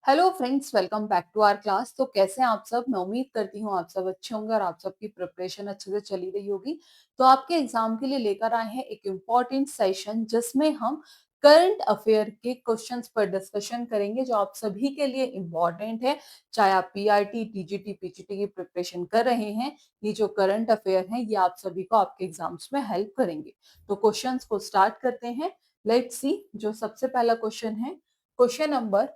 Hello friends, welcome back to our class. तो कैसे हैं आप सब? मैं उम्मीद करती हूँ आप सब अच्छे होंगे और आप सबकी प्रिपरेशन अच्छे से चली रही होगी। तो आपके एग्जाम के लिए लेकर आए हैं एक इम्पॉर्टेंट सेशन जिसमें हम करंट अफेयर के क्वेश्चंस पर डिस्कशन करेंगे जो आप सभी के लिए इम्पॉर्टेंट है। चाहे आप पीआरटी, टीजीटी, पीजीटी की प्रिपरेशन कर रहे हैं, ये जो करंट अफेयर हैं ये आप सभी को आपके एग्जाम्स में हेल्प करेंगे। तो क्वेश्चंस को स्टार्ट करते हैं। लेट्स सी, जो सबसे पहला क्वेश्चन है, क्वेश्चन नंबर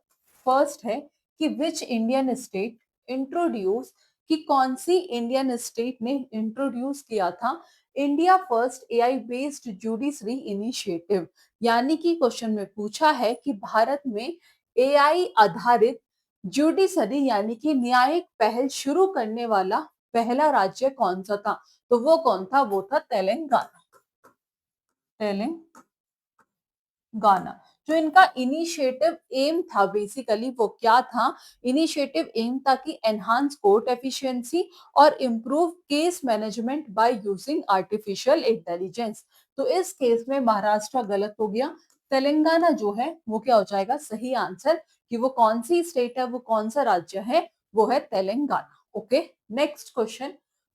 फर्स्ट है कि विच इंडियन स्टेट इंट्रोड्यूस, कि कौन सी इंडियन स्टेट ने इंट्रोड्यूस किया था India first AI based judiciary initiative. यानी कि क्वेश्चन में पूछा है कि भारत में एआई आधारित जुडिशरी यानी कि न्यायिक पहल शुरू करने वाला पहला राज्य कौन सा था। तो वो कौन था? वो था तेलंगाना। गाना। जो इनका इनिशिएटिव एम था, बेसिकली वो क्या था? इनिशिएटिव एम था कि एनहांस कोर्ट एफिशिएंसी और improve case management by using artificial intelligence. तो इस केस में महाराष्ट्र गलत हो गया, तेलंगाना जो है वो क्या हो जाएगा सही आंसर। कि वो कौन सी स्टेट है, वो कौन सा राज्य है? वो है Telangana. Okay, next question.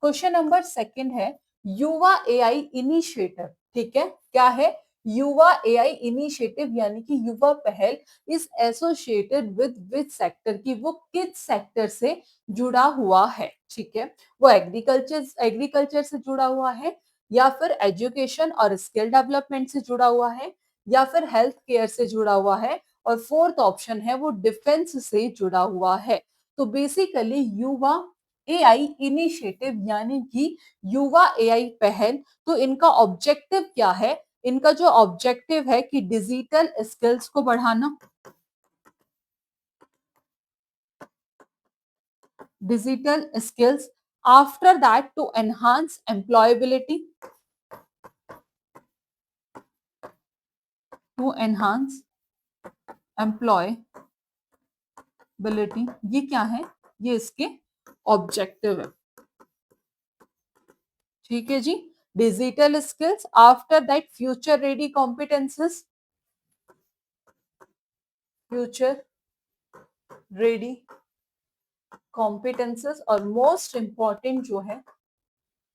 Question number second है युवा एआई इनिशिएटिव। ठीक है, क्या है? युवा एआई इनिशिएटिव यानी कि युवा पहल is associated with which sector, की वो किस सेक्टर से जुड़ा हुआ है। ठीक है, वो एग्रीकल्चर से जुड़ा हुआ है, या फिर एजुकेशन और स्किल डेवलपमेंट से जुड़ा हुआ है, या फिर हेल्थ केयर से जुड़ा हुआ है, और फोर्थ ऑप्शन है वो डिफेंस से जुड़ा हुआ है। तो बेसिकली युवा एआई इनिशिएटिव यानी कि युवा एआई पहल, तो इनका ऑब्जेक्टिव क्या है? इनका जो ऑब्जेक्टिव है कि डिजिटल स्किल्स को बढ़ाना, digital skills, after that to enhance employability, to enhance employability. ये क्या है? ये इसके ऑब्जेक्टिव है। ठीक है जी, digital skills, after that future ready competences, future ready competences, और मोस्ट इंपॉर्टेंट जो है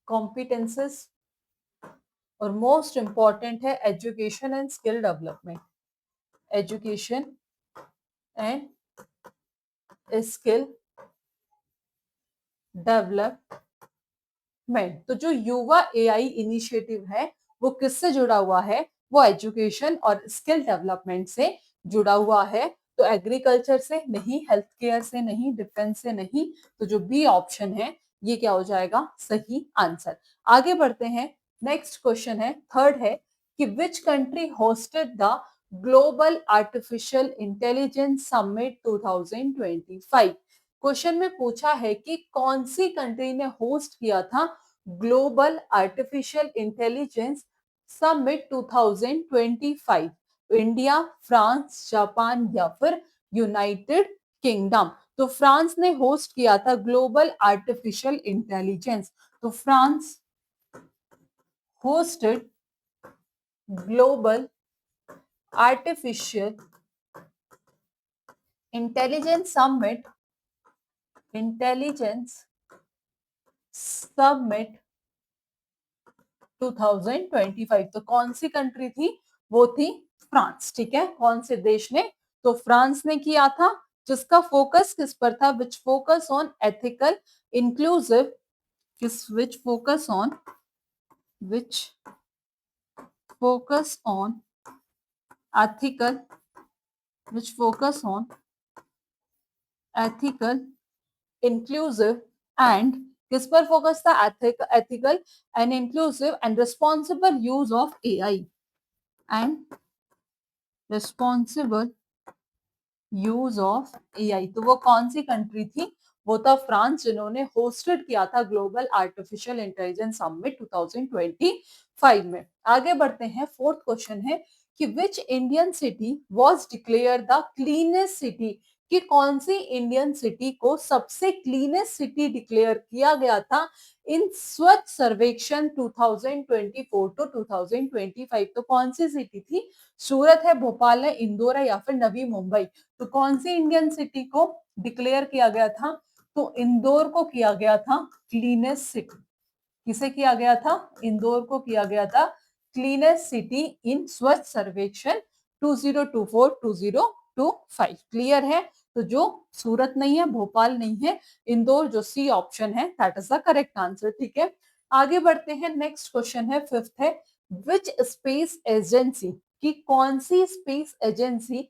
कॉम्पिटेंसेस, और मोस्ट इंपॉर्टेंट है education and skill development, education and skill development. तो जो युवा एआई इनिशिएटिव है वो किससे जुड़ा हुआ है? वो एजुकेशन और स्किल डेवलपमेंट से जुड़ा हुआ है। तो एग्रीकल्चर से नहीं, हेल्थ केयर से नहीं, डिफेंस से नहीं। तो जो बी ऑप्शन है ये क्या हो जाएगा सही आंसर। आगे बढ़ते हैं। नेक्स्ट क्वेश्चन है, थर्ड है कि which country hosted the global artificial intelligence summit 2025। Question में पूछा है कि कौन सी कंट्री ने होस्ट किया था global artificial intelligence summit 2025। India, France, Japan या फिर यूनाइटेड किंगडम। तो फ्रांस ने होस्ट किया था ग्लोबल आर्टिफिशियल इंटेलिजेंस। तो France hosted global artificial intelligence summit 2025। तो कौन सी कंट्री थी? वो थी फ्रांस। ठीक है, कौन से देश ने? तो फ्रांस ने किया था, जिसका फोकस किस पर था? Which focus on ethical inclusive, किस which focus on, which focus on ethical, which focus on ethical inclusive and, किस पर फोकस था? Ethical and inclusive and responsible use of AI, and responsible use of AI. तो वो कौन सी country थी? वो था फ्रांस, जिन्होंने होस्टेड किया था ग्लोबल आर्टिफिशियल इंटेलिजेंस समिट 2025 में। आगे बढ़ते हैं। फोर्थ क्वेश्चन है कि विच Indian city was declare the cleanest city कि कौन सी इंडियन सिटी को सबसे क्लीनेस्ट सिटी डिक्लेयर किया गया था इन स्वच्छ सर्वेक्षण 2024 टू 2025। तो कौन सी सिटी थी? सूरत है, भोपाल है, इंदौर है या फिर नवी मुंबई। तो कौन सी इंडियन सिटी को डिक्लेयर किया गया था? तो इंदौर को किया गया था क्लीनेस्ट सिटी। किसे किया गया था? इंदौर को किया गया था क्लीनेस्ट सिटी इन स्वच्छ सर्वेक्षण 2024-2025। क्लियर है? तो जो सूरत नहीं है, भोपाल नहीं है, इंदौर जो सी ऑप्शन है that is the correct answer. ठीक है, आगे बढ़ते हैं। नेक्स्ट क्वेश्चन है, फिफ्थ है, विच स्पेस एजेंसी की कौन सी space agency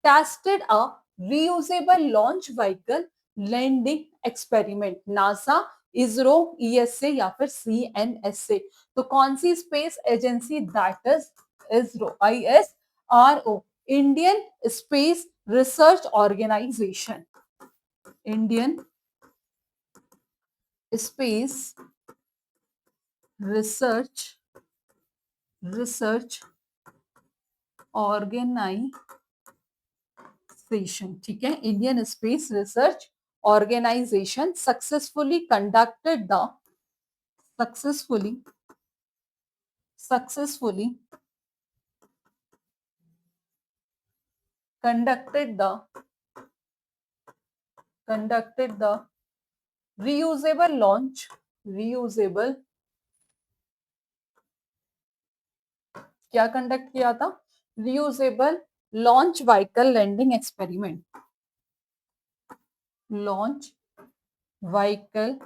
tested a reusable launch vehicle landing experiment? NASA, ISRO, ESA या फिर सीएनएसए। तो कौन सी space agency? That is ISRO, ISRO, Indian space research organisation. Indian space research organisation. ठीक है, Indian space research organisation successfully successfully conducted the reusable क्या conduct किया था? Reusable launch vehicle landing experiment. Launch vehicle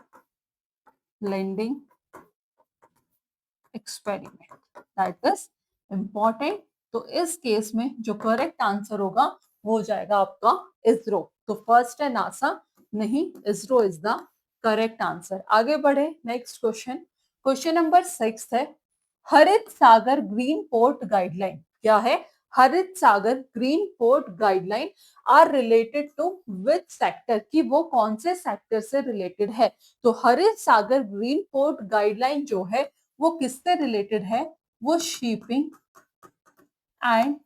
landing experiment, that is important. तो इस case में जो correct answer होगा वो हो जाएगा आपका इसरो। तो फर्स्ट है नासा, नहीं, ISRO is the correct answer. आगे बढ़े, नेक्स्ट क्वेश्चन, क्वेश्चन नंबर 6 है, Harit Sagar green port guideline क्या है? Harit Sagar green port guideline are related to which sector, की वो कौन से सेक्टर से रिलेटेड है? तो हरित सागर ग्रीन पोर्ट गाइडलाइन जो है वो किससे रिलेटेड है? वो शिपिंग एंड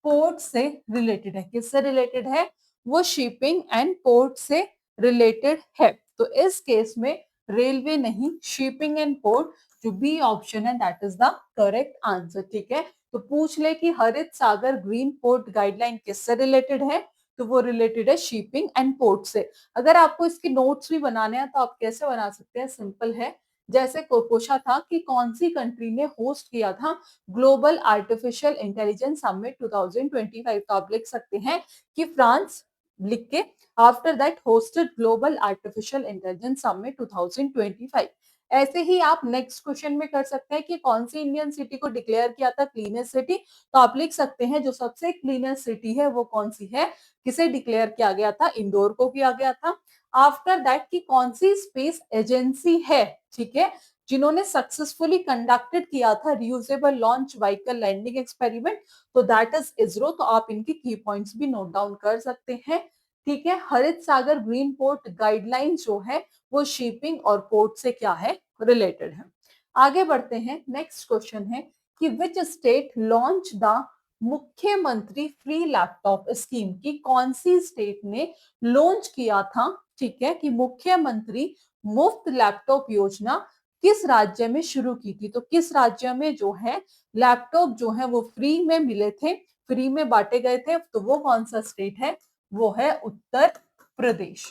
पोर्ट से रिलेटेड है। किससे रिलेटेड है? वो शिपिंग एंड पोर्ट से रिलेटेड है। तो इस केस में रेलवे नहीं, शिपिंग एंड पोर्ट, जो बी ऑप्शन है that is the correct answer. ठीक है, तो पूछ ले कि हरित सागर ग्रीन पोर्ट गाइडलाइन किससे रिलेटेड है? तो वो रिलेटेड है शिपिंग एंड पोर्ट से। अगर आपको इसके नोट्स भी बनाने हैं तो आप कैसे बना सकते हैं? सिंपल है, जैसे को पूछा था कि कौन सी कंट्री ने होस्ट किया था ग्लोबल आर्टिफिशियल इंटेलिजेंस समिट 2025, तो आप लिख सकते हैं कि फ्रांस लिख के after that hosted global artificial intelligence summit 2025। ऐसे ही आप नेक्स्ट क्वेश्चन में कर सकते हैं कि कौन सी इंडियन सिटी को डिक्लेयर किया था क्लीनेस्ट सिटी, तो आप लिख सकते हैं जो सबसे क्लीनेस्ट सिटी है वो कौन सी है, किसे डिक्लेयर किया गया था? इंदौर को किया गया था। आफ्टर दैट की कौन सी स्पेस एजेंसी है, ठीक है, जिन्होंने सक्सेसफुली कंडक्टेड किया था reusable launch vehicle landing experiment, तो दैट इज इसरो। तो आप इनके की पॉइंट्स भी नोट डाउन कर सकते हैं। ठीक है, Harit Sagar green port guideline जो है वो शिपिंग और पोर्ट से क्या है? रिलेटेड है। आगे बढ़ते हैं, नेक्स्ट क्वेश्चन है कि विच स्टेट लॉन्च द मुख्यमंत्री फ्री लैपटॉप स्कीम, की कौन सी स्टेट ने लॉन्च किया था? ठीक है, कि मुख्यमंत्री मुफ्त लैपटॉप योजना किस राज्य में शुरू की थी? तो किस राज्य में जो है लैपटॉप जो है वो फ्री में मिले थे, फ्री में बांटे गए थे, तो वो कौन सा स्टेट है? वो है उत्तर प्रदेश।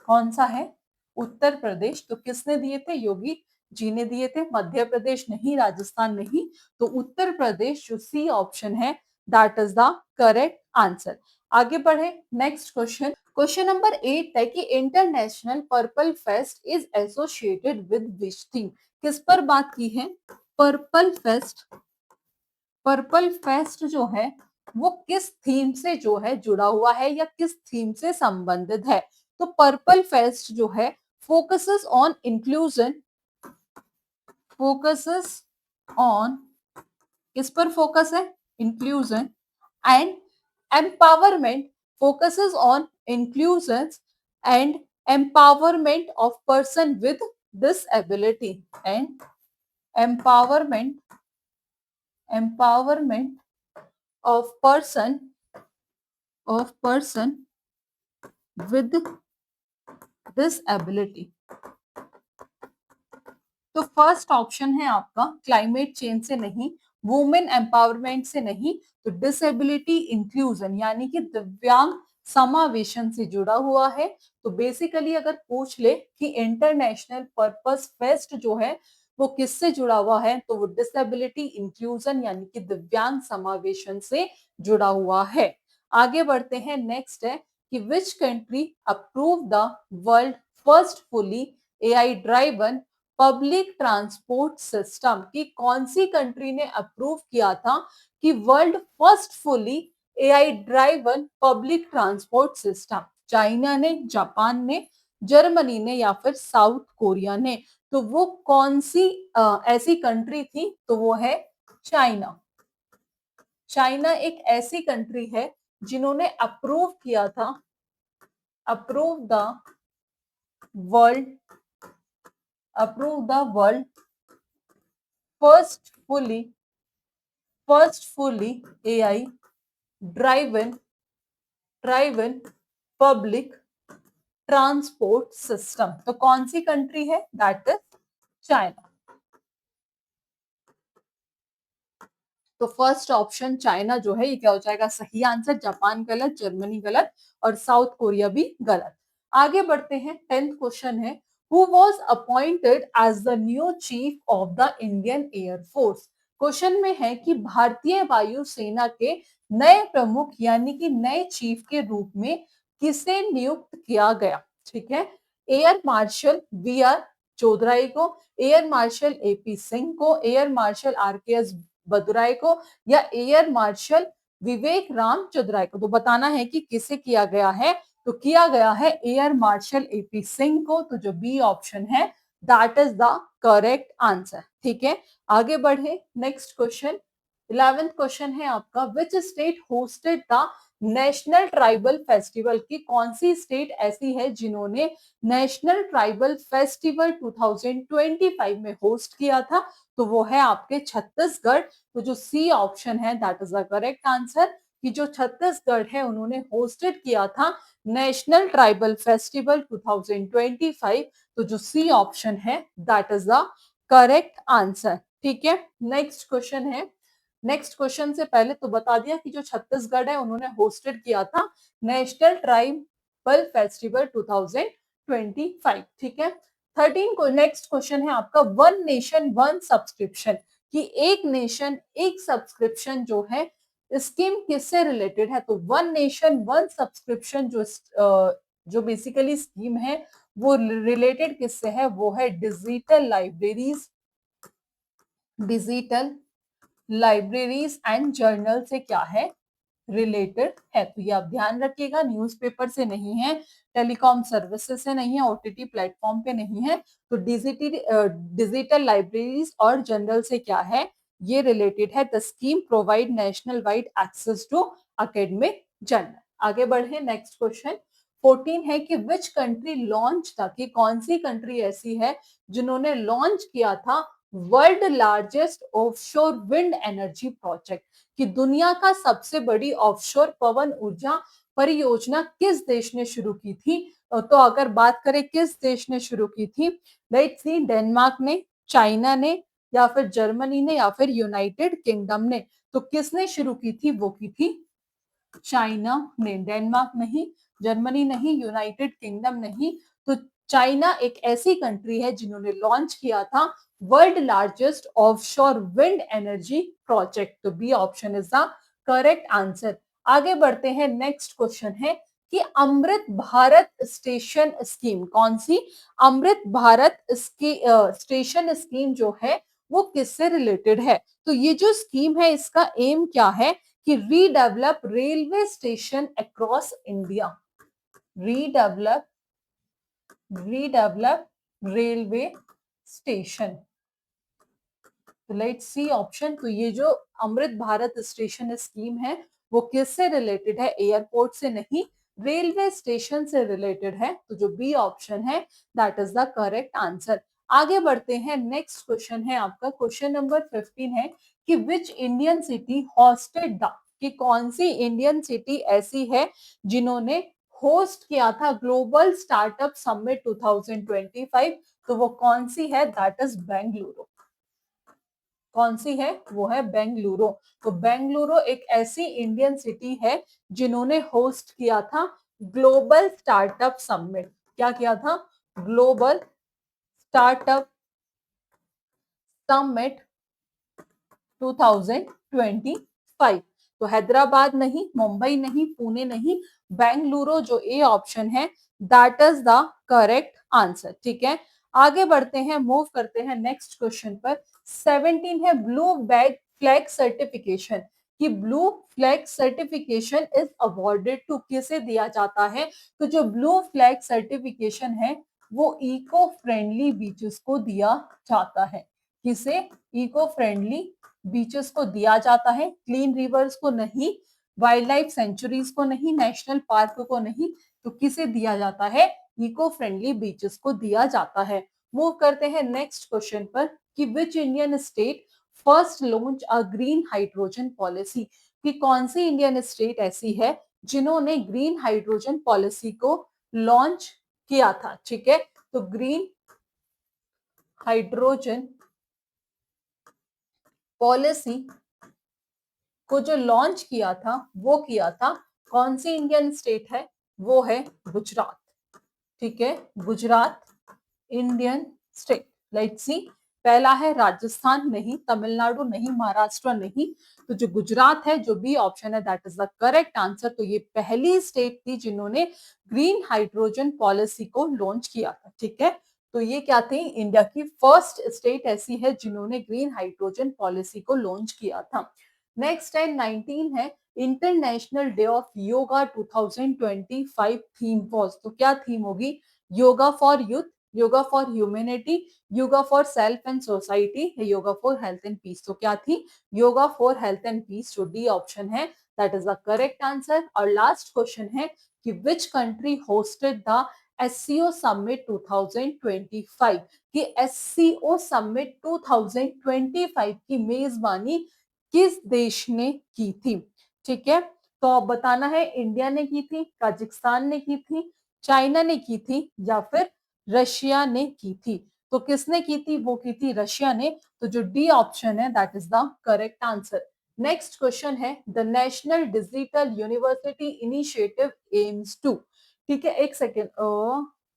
कौन सा है? उत्तर प्रदेश। तो किसने दिए थे? योगी जी ने दिए थे। मध्य प्रदेश नहीं, राजस्थान नहीं, तो उत्तर प्रदेश जो सी ऑप्शन है that is the correct answer. आगे बढ़े, नेक्स्ट क्वेश्चन, क्वेश्चन नंबर 8 है कि international purple fest is associated with which theme, किस पर बात की है? पर्पल फेस्ट, पर्पल फेस्ट जो है वो किस थीम से जो है जुड़ा हुआ है या किस थीम से संबंधित है? तो पर्पल फेस्ट जो है focuses on inclusion, focuses on, किस पर फोकस है? Inclusion and empowerment, focuses on inclusion and empowerment of person with disability and empowerment of person with disability. तो फर्स्ट ऑप्शन है आपका क्लाइमेट चेंज से नहीं, वुमेन एम्पावरमेंट से नहीं, तो डिसेबिलिटी इंक्लूजन यानी कि दिव्यांग समावेशन से जुड़ा हुआ है। तो बेसिकली अगर पूछ ले कि इंटरनेशनल पर्पस फेस्ट जो है वो किससे जुड़ा हुआ है, तो वो डिसेबिलिटी इंक्लूजन यानी कि दिव्यांग समावेशन से जुड़ा हुआ है। आगे बढ़ते हैं, नेक्स्ट है कि which country approve the world first fully AI driven public transport system, की कौन सी कंट्री ने अप्रूव किया था कि world first fully AI driven public transport system? China ने, जापान ने, जर्मनी ने या फिर साउथ कोरिया ने? तो वो कौन सी ऐसी कंट्री थी? तो वो है चाइना। चाइना एक ऐसी कंट्री है जिन्होंने अप्रूव किया था, approve the world, approve the world first fully, first fully AI driven, driven public transport system. तो कौन सी कंट्री है? That is China. तो फर्स्ट ऑप्शन चाइना जो है ये क्या हो जाएगा? सही आंसर। जापान गलत, जर्मनी गलत और साउथ कोरिया भी गलत। आगे बढ़ते हैं, 10th क्वेश्चन है, who was appointed as the new chief of the Indian Air Force? Question में है कि भारतीय वायुसेना के नए प्रमुख यानी कि नए चीफ के रूप में किसे नियुक्त किया गया? ठीक है, एयर मार्शल वी आर चौधराई को, एयर मार्शल एपी सिंह को, एयर मार्शल आरकेएस बदुराई को या एयर मार्शल विवेक राम चौधराई को? तो बताना है कि किसे किया गया है। तो किया गया है एयर मार्शल एपी सिंह को। तो जो बी ऑप्शन है that is the correct answer. ठीक है, आगे बढ़े, नेक्स्ट क्वेश्चन, 11th क्वेश्चन है आपका, which state hosted the national tribal festival? की कौन सी स्टेट ऐसी है जिन्होंने नेशनल ट्राइबल फेस्टिवल 2025 में होस्ट किया था? तो वो है आपके छत्तीसगढ़। तो जो सी ऑप्शन है that is the correct answer, कि जो छत्तीसगढ़ है उन्होंने होस्टेड किया था नेशनल ट्राइबल फेस्टिवल 2025। तो जो सी ऑप्शन है that is the correct answer. ठीक है, नेक्स्ट क्वेश्चन है, नेक्स्ट क्वेश्चन से पहले तो बता दिया कि जो छत्तीसगढ़ है उन्होंने होस्टेड किया था नेशनल ट्राइबल फेस्टिवल 2025। ठीक है, 13 को नेक्स्ट क्वेश्चन है आपका, वन नेशन वन सब्सक्रिप्शन, कि एक नेशन एक सब्सक्रिप्शन जो है स्कीम किससे रिलेटेड है? तो वन नेशन वन सब्सक्रिप्शन जो बेसिकली स्कीम है वो रिलेटेड किससे है? वो है digital libraries, digital libraries and journal से क्या है? रिलेटेड है। तो ये आप ध्यान रखिएगा, न्यूज़पेपर से नहीं है, टेलीकॉम सर्विसेज से नहीं है, ओटीटी प्लेटफॉर्म पे नहीं है। तो डिजिटल लाइब्रेरीज और जनरल से क्या है? ये रिलेटेड है। The scheme provide national wide access to academic journal. आगे बढ़े, नेक्स्ट क्वेश्चन 14 है कि विच कंट्री लॉन्च था, कि कौन सी कंट्री ऐसी है जिन्होंने लॉन्च किया था world largest offshore wind energy project? कि दुनिया का सबसे बड़ी ऑफशोर पवन ऊर्जा परियोजना किस देश ने शुरू की थी? तो अगर बात करें किस देश ने शुरू की थी, लेट्स सी, डेनमार्क ने, चाइना ने या फिर जर्मनी ने या फिर यूनाइटेड किंगडम ने? तो किसने शुरू की थी? वो की थी चाइना ने। डेनमार्क नहीं, जर्मनी नहीं, यूनाइटेड किंगडम नहीं। तो चाइना एक ऐसी कंट्री है जिन्होंने लॉन्च किया था world largest offshore wind energy project. तो B option is the correct answer. आगे बढ़ते हैं, नेक्स्ट क्वेश्चन है कि अमृत भारत स्टेशन स्कीम, कौन सी? अमृत भारत स्टेशन स्कीम जो है वो किससे रिलेटेड है? तो ये जो स्कीम है इसका एम क्या है? कि redevelop railway station across India, redevelop, redevelop railway station. तो लेट्स सी ऑप्शन। तो ये जो अमृत भारत स्टेशन स्कीम है वो किससे रिलेटेड है? एयरपोर्ट से नहीं, रेलवे स्टेशन से रिलेटेड है। तो जो बी ऑप्शन है that is the correct answer. आगे बढ़ते हैं, नेक्स्ट क्वेश्चन है आपका, क्वेश्चन नंबर 15 है कि विच इंडियन सिटी हॉस्टेड द, कि कौन सी इंडियन सिटी ऐसी है जिन्होंने होस्ट किया था ग्लोबल स्टार्टअप समिट 2025, तो वो कौन सी है? That is Bengaluru. कौन सी है? वो है बेंगलुरु। तो बेंगलुरु एक ऐसी इंडियन सिटी है जिन्होंने होस्ट किया था ग्लोबल स्टार्टअप समिट। क्या किया था? Global startup summit 2025। तो हैदराबाद नहीं, मुंबई नहीं, पुणे नहीं, बेंगलुरु जो ए ऑप्शन है that is the correct answer. ठीक है, आगे बढ़ते हैं, मूव करते हैं नेक्स्ट क्वेश्चन पर। 17 है ब्लू बैग फ्लैग सर्टिफिकेशन, कि blue flag certification is awarded to, किसे दिया जाता है? तो जो ब्लू फ्लैग सर्टिफिकेशन है वो इको फ्रेंडली बीचेस को दिया जाता है। किसे? इको फ्रेंडली बीचेस को दिया जाता है, क्लीन रिवर्स को नहीं, वाइल्ड लाइफ सेंचुरीज को नहीं, नेशनल पार्क को नहीं, तो किसे दिया जाता है? इको फ्रेंडली बीचेस को दिया जाता है। मूव करते हैं नेक्स्ट क्वेश्चन पर, कि which Indian state first launch a green hydrogen policy, कि कौन सी इंडियन स्टेट ऐसी है जिन्होंने ग्रीन हाइड्रोजन पॉलिसी को लॉन्च किया था? ठीक है, तो ग्रीन हाइड्रोजन पॉलिसी को जो लॉन्च किया था वो किया था, कौन सी इंडियन स्टेट है? वो है गुजरात। ठीक है, Gujarat Indian state. Let's see, पहला है राजस्थान नहीं, तमिलनाडु नहीं, महाराष्ट्र नहीं, तो जो गुजरात है, जो बी ऑप्शन है that is the correct answer. तो ये पहली स्टेट थी जिन्होंने ग्रीन हाइड्रोजन पॉलिसी को लॉन्च किया था। ठीक है, तो ये क्या थी? इंडिया की फर्स्ट स्टेट ऐसी है जिन्होंने ग्रीन हाइड्रोजन पॉलिसी को लॉन्च किया था। नेक्स्ट है 19 है international day of yoga 2025 theme was, तो क्या थीम होगी? Yoga for youth, yoga for humanity, yoga for self and society, yoga for health and peace. तो क्या थी? Yoga for health and peace, जो डी ऑप्शन है that is the correct answer. और last question है कि which country hosted the SCO summit 2025, कि SCO summit 2025 की मेजबानी किस देश ने की थी? ठीक है, तो अब बताना है, इंडिया ने की थी, कजाकिस्तान ने की थी, चाइना ने की थी, या फिर रशिया ने की थी? तो किसने की थी? वो की थी रशिया ने। तो जो डी ऑप्शन है that is the correct answer. Next question है, the national digital university initiative aims to, ठीक है, एक second,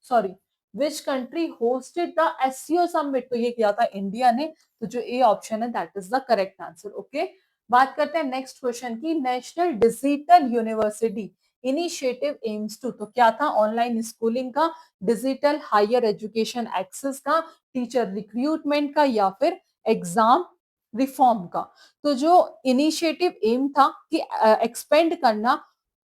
sorry, which country hosted the SCO summit, तो ये किया था इंडिया ने, तो जो ए ऑप्शन है that is the correct answer. Okay, बात करते हैं नेक्स्ट क्वेश्चन की, national digital university initiative aims to, तो क्या था? ऑनलाइन स्कूलिंग का, डिजिटल हायर एजुकेशन एक्सेस का, टीचर रिक्रूटमेंट का, या फिर एग्जाम रिफॉर्म का? तो जो इनिशिएटिव एम था कि एक्सपेंड करना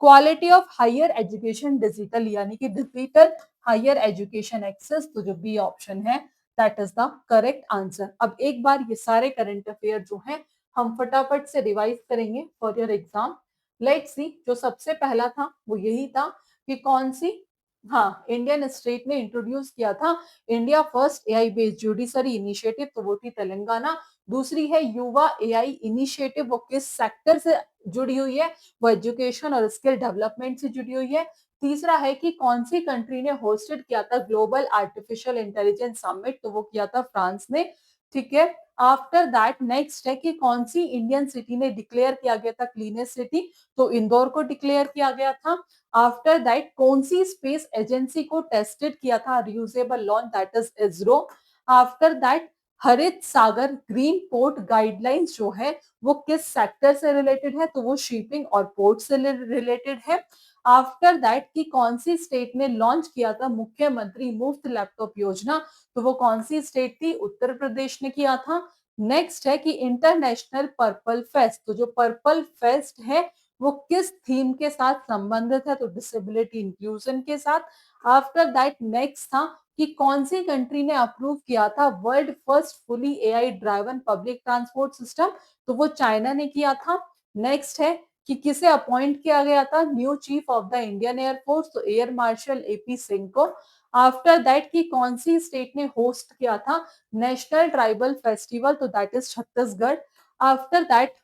quality of higher education digital, यानी कि डिजिटल हायर एजुकेशन एक्सेस, तो जो बी ऑप्शन है that is the correct answer. अब एक बार ये सारे करंट अफेयर जो है हम फटाफट से रिवाइज करेंगे for your exam. Let's see, जो सबसे पहला था वो यही था कि कौन सी, हाँ, इंडियन स्टेट ने इंट्रोड्यूस किया था India first AI based judiciary initiative, तो वो थी तेलंगाना। दूसरी है युवा एआई इनिशिएटिव, वो किस सेक्टर से जुड़ी हुई है? वो एजुकेशन और स्किल डेवलपमेंट से जुड़ी हुई है। तीसरा है कि कौन सी कंट्री ने होस्टेड किया था ग्लोबल आर्टिफिशियल इंटेलिजेंस समिट, तो वो किया था फ्रांस ने। ठीक है, आफ्टर दैट नेक्स्ट है कि कौन सी इंडियन सिटी ने डिक्लेयर किया गया था क्लीनेस्ट सिटी, तो इंदौर को डिक्लेयर किया गया था। आफ्टर दैट कौन सी स्पेस एजेंसी को टेस्टेड किया था reusable launch, that is ISRO. After that हरित सागर ग्रीन पोर्ट गाइडलाइंस जो है वो किस सेक्टर से रिलेटेड है, तो वो शिपिंग और पोर्ट से रिलेटेड है। आफ्टर दैट की कौन सी स्टेट ने लॉन्च किया था मुख्यमंत्री मुफ्त लैपटॉप योजना, तो वो कौन सी स्टेट थी? उत्तर प्रदेश ने किया था। नेक्स्ट है कि इंटरनेशनल पर्पल फेस्ट, तो जो पर्पल फेस्ट है वो किस थीम के साथ संबंधित है, तो डिसेबिलिटी इंक्लूजन के साथ। आफ्टर दैट नेक्स्ट था कि कौन सी कंट्री ने अप्रूव किया था world first fully AI driven public transport system, तो वो चाइना ने किया था। नेक्स्ट है कि किसे अपॉइंट किया गया था new chief of the Indian air force, तो एयर मार्शल एपी सिंह को। आफ्टर दैट की कौन सी स्टेट ने होस्ट किया था नेशनल ट्राइबल फेस्टिवल, तो that is Chhattisgarh. After that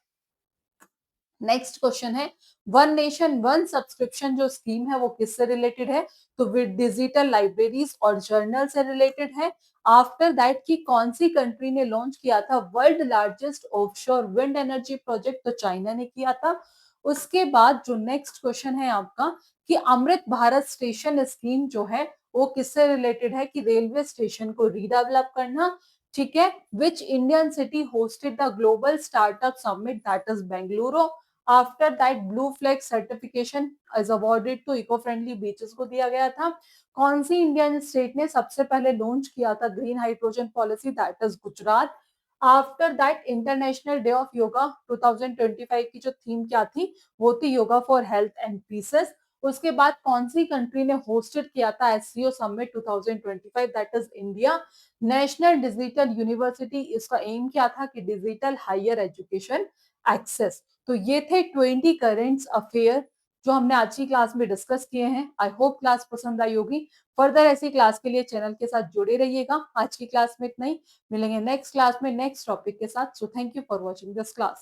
next question है, वन नेशन वन सब्सक्रिप्शन जो स्कीम है वो किससे रिलेटेड है? तो विद डिजिटल लाइब्रेरीज और जर्नल से रिलेटेड है। आफ्टर दैट की कौन सी कंट्री ने लॉन्च किया था world largest offshore wind energy project? तो चाइना ने किया था। उसके बाद जो नेक्स्ट क्वेश्चन है आपका कि अमृत भारत स्टेशन स्कीम जो है वो किससे रिलेटेड है? कि रेलवे स्टेशन को रीडेवलप करना। ठीक है, which Indian city hosted the global startup summit that is Bengaluru? After that blue flag certification is awarded to eco friendly beaches को दिया गया था। कौन सी इंडियन स्टेट ने सबसे पहले लॉन्च किया था green hydrogen policy? That is Gujarat. After that international day of yoga 2025 की जो थीम क्या थी वो थी yoga for health and pieces. उसके बाद कौन सी कंट्री ने होस्टेड किया था SCO summit 2025? That is India. National digital university, इसका एम क्या था कि डिजिटल हायर एजुकेशन एक्सेस। तो ये थे 20 करेंट्स अफेयर जो हमने आज की क्लास में डिस्कस किए हैं। आई होप क्लास पसंद आई होगी। फर्दर ऐसी क्लास के लिए चैनल के साथ जुड़े रहिएगा। आज की क्लास में इतना ही, मिलेंगे नेक्स्ट क्लास में नेक्स्ट टॉपिक के साथ। So thank you for watching this class.